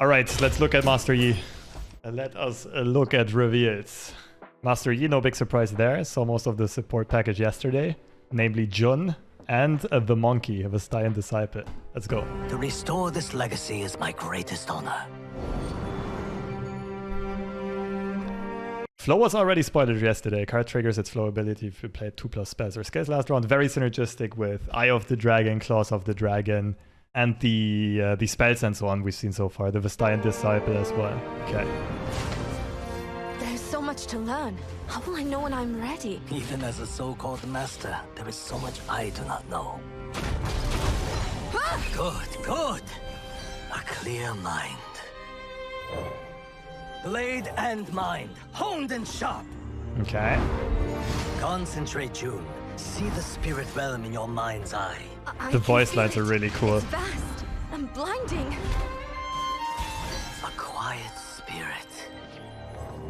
Alright, let's look at Master Yi. Let us look at reveals. Master Yi, no big surprise there. Saw most of the support package yesterday, namely Jun and the monkey, the Stylian disciple. Let's go. To restore this legacy is my greatest honor. Flow was already spoiled yesterday. Card triggers its flow ability if you play 2+ spells or skills last round. Very synergistic with Eye of the Dragon, Claws of the Dragon, and the spells and so on we've seen so far. The Stylian disciple as well. Okay. There's so much to learn. How will I know when I'm ready? Even as a so-called master, there is so much I do not know. Ah! Good, good. A clear mind. Blade and mind, honed and sharp. Okay. Concentrate, June. See the spirit realm in your mind's eye. I The can voice feel lines it. are really cool. It's vast and blinding. A quiet spirit.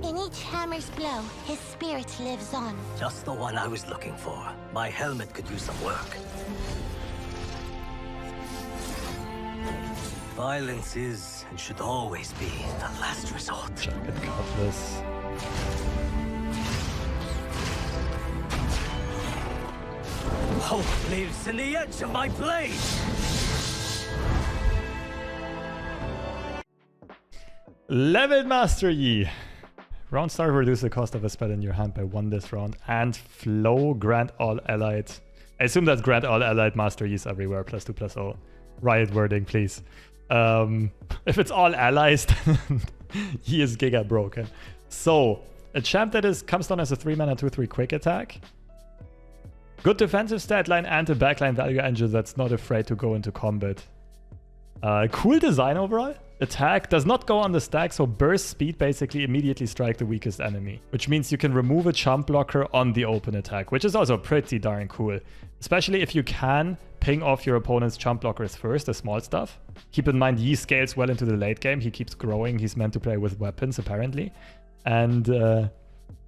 In each hammer's blow, his spirit lives on. Just the one I was looking for. My helmet could use some work. Violence is and should always be the last resort. Jagged Cutlass. Hope lives in the edge of my blade! Leveled Master Yi. Round start reduce the cost of a spell in your hand by 1 this round. And Flow grant all allied. I assume that's grant all allied Master Yis everywhere. +2/+0. Riot wording, please. If it's all allies, then he is giga broken. So, a champ that comes down as a 3-mana 2/3 quick attack. Good defensive stat line and a backline value engine that's not afraid to go into combat. Cool design overall. Attack does not go on the stack, so burst speed basically immediately strike the weakest enemy, which means you can remove a chump blocker on the open attack, which is also pretty darn cool. Especially if you can ping off your opponent's chump blockers first, the small stuff. Keep in mind, Yi scales well into the late game. He keeps growing. He's meant to play with weapons, apparently. And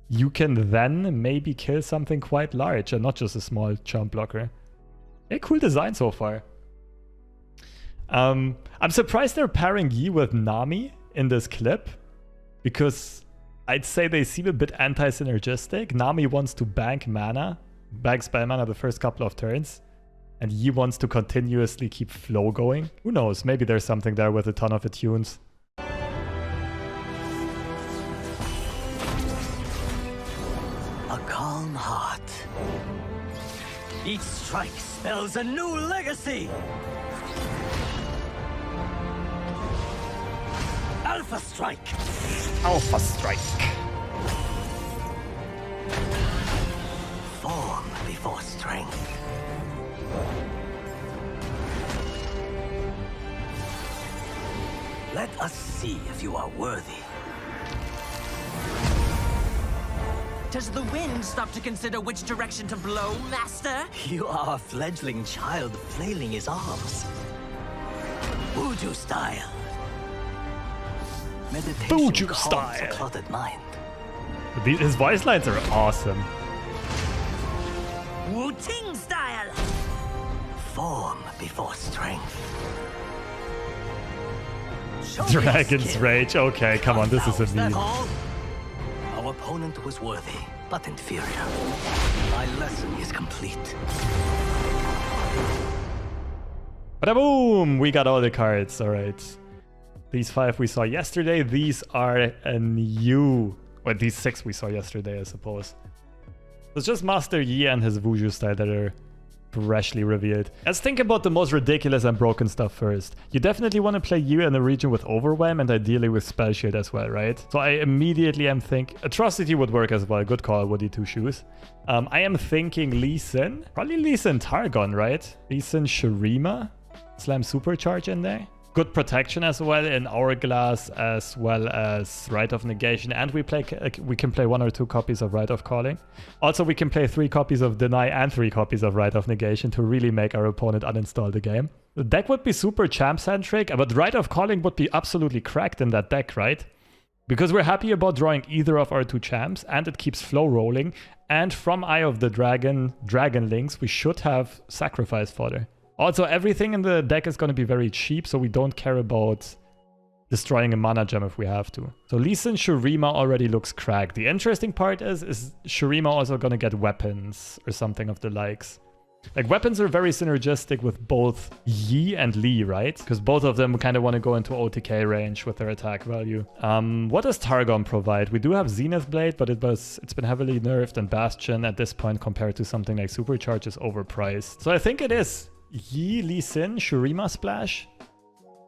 you can then maybe kill something quite large and not just a small chump blocker. Yeah, cool design so far. I'm surprised they're pairing Yi with Nami in this clip, because I'd say they seem a bit anti-synergistic. Nami wants to bank spell mana the first couple of turns, and Yi wants to continuously keep flow going. Who knows, maybe there's something there with a ton of attunes. A calm heart. Each strike spells a new legacy! Alpha Strike! Alpha Strike. Form before strength. Let us see if you are worthy. Does the wind stop to consider which direction to blow, Master? You are a fledgling child flailing his arms. Voodoo style. Meditation Voodoo calms style. a clotted mind. His voice lines are awesome. Wu-Ting style! Form before strength. Show me your Dragon's skill. Rage. Okay, come on, this is a That meme. all? Our opponent was worthy, but inferior. My lesson is complete. Bada boom! We got all the cards. All right. These 5 we saw yesterday. These are a new... Well, these 6 we saw yesterday, I suppose. It's just Master Yi and his Wuju style that are freshly revealed. Let's think about the most ridiculous and broken stuff first. You definitely want to play Yi in a region with Overwhelm and ideally with Spell Shield as well, right? So I immediately am thinking... Atrocity would work as well. Good call, Woody Two Shoes. I am thinking Lee Sin. Probably Lee Sin Targon, right? Lee Sin Shurima. Slam Supercharge in there. Good protection as well in Hourglass, as well as Rite of Negation, and we can play 1 or 2 copies of Rite of Calling. Also, we can play 3 copies of Deny and 3 copies of Rite of Negation to really make our opponent uninstall the game. The deck would be super champ-centric, but Rite of Calling would be absolutely cracked in that deck, right? Because we're happy about drawing either of our 2 champs, and it keeps flow rolling, and from Eye of the Dragon, Dragon Links, we should have Sacrifice Fodder. Also, everything in the deck is going to be very cheap, so we don't care about destroying a mana gem if we have to. So Lee Sin Shurima already looks cracked. The interesting part is Shurima also gonna get weapons or something of the likes? Like, weapons are very synergistic with both Yi and Lee, right? Because both of them kind of want to go into OTK range with their attack value. What does Targon provide? We do have Zenith Blade, but it's been heavily nerfed, and Bastion at this point compared to something like Supercharge is overpriced. So I think it is Yi, Lee Sin, Shurima Splash,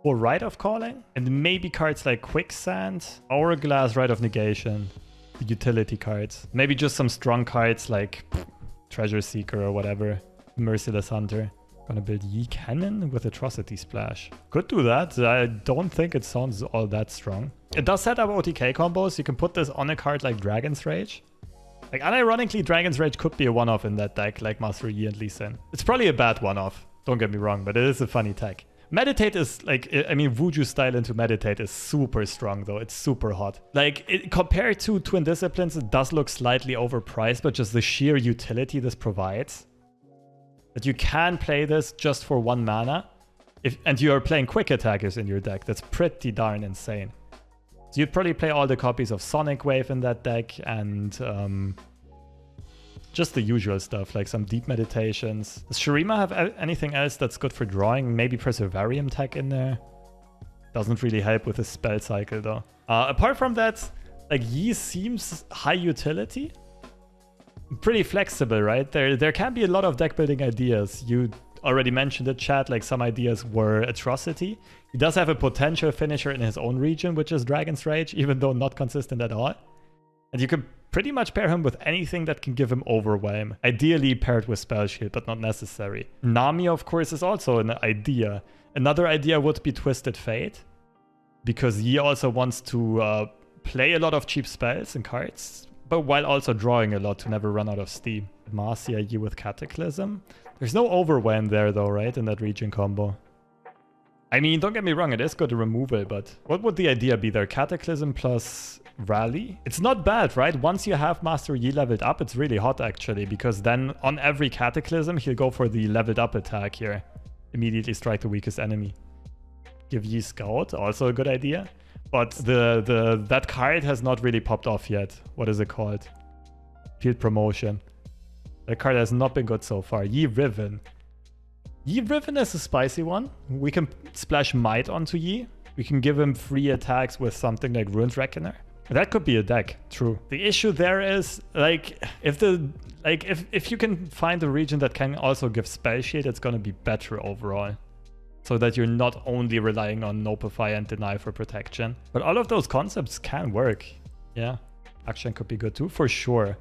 or Rite of Calling, and maybe cards like Quicksand, Hourglass, Rite of Negation, the utility cards. Maybe just some strong cards like Treasure Seeker or whatever. Merciless Hunter. Gonna build Yi Cannon with Atrocity Splash. Could do that. I don't think it sounds all that strong. It does set up OTK combos. You can put this on a card like Dragon's Rage. Like, unironically, Dragon's Rage could be a one-off in that deck, like Master Yi and Lee Sin. It's probably a bad one-off. Don't get me wrong, but it is a funny tech. Meditate is like, I mean, Wuju style into Meditate is super strong though. It's super hot. Like, compared to Twin Disciplines, it does look slightly overpriced, but just the sheer utility this provides. That you can play this just for 1 mana, and you are playing quick attackers in your deck. That's pretty darn insane. So you'd probably play all the copies of Sonic Wave in that deck, and just the usual stuff, like some deep meditations. Does Shurima have anything else that's good for drawing? Maybe Preservarium tech in there? Doesn't really help with the spell cycle though. Apart from that, like, Yi seems high utility. Pretty flexible, right? There can be a lot of deck building ideas. You already mentioned it, chat, like some ideas were Atrocity. He does have a potential finisher in his own region, which is Dragon's Rage, even though not consistent at all. And you can pretty much pair him with anything that can give him Overwhelm. Ideally paired with Spell Shield, but not necessary. Nami, of course, is also an idea. Another idea would be Twisted Fate, because he also wants to play a lot of cheap spells and cards, but while also drawing a lot to never run out of steam. Marcia Yi with Cataclysm. There's no Overwhelm there though, right? In that region combo. I mean, don't get me wrong, it is good removal, but what would the idea be there? Cataclysm plus Rally? It's not bad, right? Once you have Master Yi leveled up, it's really hot actually, because then on every Cataclysm, he'll go for the leveled up attack here. Immediately strike the weakest enemy. Give Yi Scout, also a good idea. But that card has not really popped off yet. What is it called? Field Promotion. That card has not been good so far. Yi Riven. Yi Riven is a spicy one. We can splash Might onto Yi. We can give him free attacks with something like Ruined Reckoner. That could be a deck, true. The issue there is, like, if you can find a region that can also give Spell Shield, it's gonna be better overall. So that you're not only relying on Nopify and Deny for protection. But all of those concepts can work. Yeah, Action could be good too, for sure.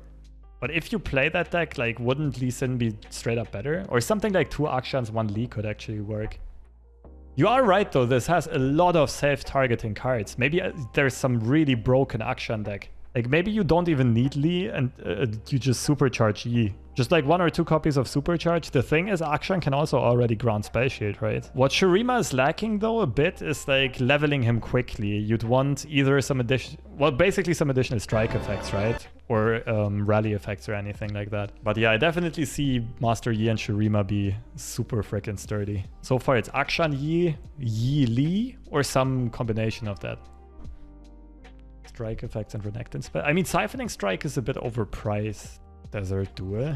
But if you play that deck, like, wouldn't Lee Sin be straight up better? Or something like 2 Actions, 1 Lee could actually work. You are right though, this has a lot of self-targeting cards. Maybe there's some really broken Action deck. Like, maybe you don't even need Lee and you just supercharge Yi. Just like 1 or 2 copies of Supercharge. The thing is, Action can also already grant Spell Shield, right? What Shurima is lacking though a bit is like leveling him quickly. You'd want either some basically some additional strike effects, right? Or rally effects or anything like that. But yeah, I definitely see Master Yi and Shurima be super freaking sturdy. So far it's Action Yi, Yi Lee, or some combination of that. Strike effects and Renekton spell. I mean, Siphoning Strike is a bit overpriced. Desert Duel.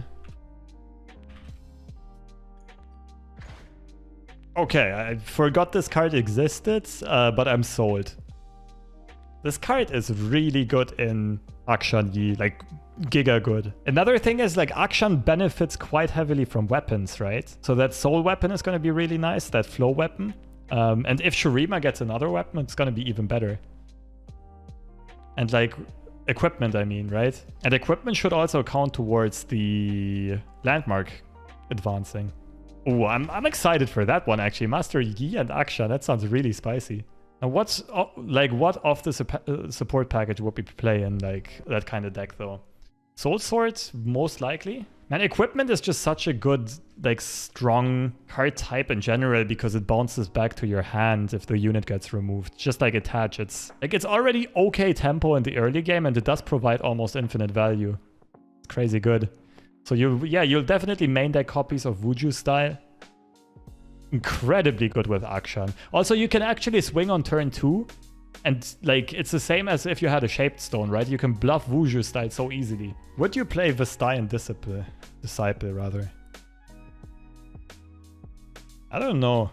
Okay, I forgot this card existed, but I'm sold. This card is really good in Akshan Yi, like giga good. Another thing is, like, Akshan benefits quite heavily from weapons, right? So that soul weapon is going to be really nice, that flow weapon. And if Shurima gets another weapon, it's going to be even better. And like equipment, I mean, right? And equipment should also count towards the landmark advancing. Oh, I'm excited for that one actually. Master Yi and Aksha, that sounds really spicy. Now what of the support package would we play in like that kind of deck though? Soul Sword, most likely. Man, equipment is just such a good, like, strong card type in general because it bounces back to your hand if the unit gets removed. Just like Attach, it's already okay tempo in the early game and it does provide almost infinite value. It's crazy good. So you'll definitely main deck copies of Wuju style. Incredibly good with Akshan. Also, you can actually swing on turn 2 And like, it's the same as if you had a Shaped Stone, right? You can bluff Wuju style so easily. Would you play Vestayan Disciple rather? I don't know.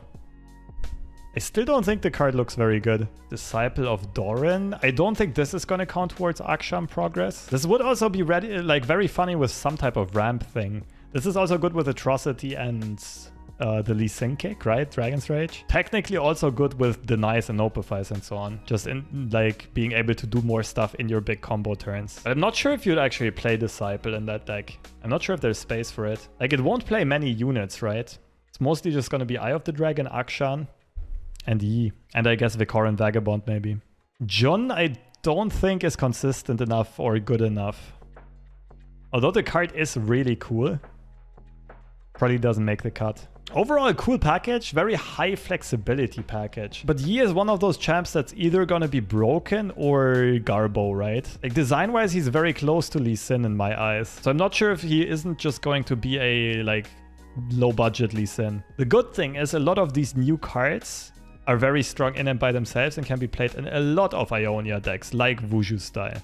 I still don't think the card looks very good. Disciple of Doran. I don't think this is gonna count towards Aksham progress. This would also be ready, like very funny with some type of ramp thing. This is also good with Atrocity and the Lee Sin kick, right? Dragon's Rage. Technically also good with Denies and Nopifies and so on. Just in like being able to do more stuff in your big combo turns. But I'm not sure if you'd actually play Disciple in that deck. I'm not sure if there's space for it. Like it won't play many units, right? It's mostly just gonna be Eye of the Dragon, Akshan, and Yi. And I guess Vikoran Vagabond maybe. John I don't think is consistent enough or good enough. Although the card is really cool. Probably doesn't make the cut. Overall, a cool package, very high flexibility package. But Yi is one of those champs that's either gonna be broken or Garbo, right? Like design-wise, he's very close to Lee Sin in my eyes. So I'm not sure if he isn't just going to be a like low-budget Lee Sin. The good thing is a lot of these new cards are very strong in and by themselves and can be played in a lot of Ionia decks, like Wuju style,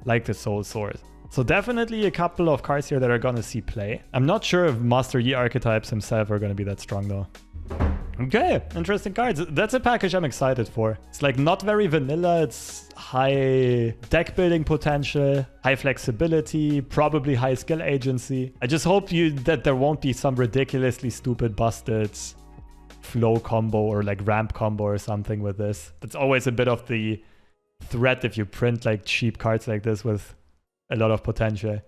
like the Soul Sword. So definitely a couple of cards here that are gonna see play. I'm not sure if Master Yi archetypes himself are gonna be that strong though. Okay, interesting cards. That's a package I'm excited for. It's like not very vanilla. It's high deck building potential, high flexibility, probably high skill agency. I just hope that there won't be some ridiculously stupid busted flow combo or like ramp combo or something with this. That's always a bit of the threat if you print like cheap cards like this with a lot of potential.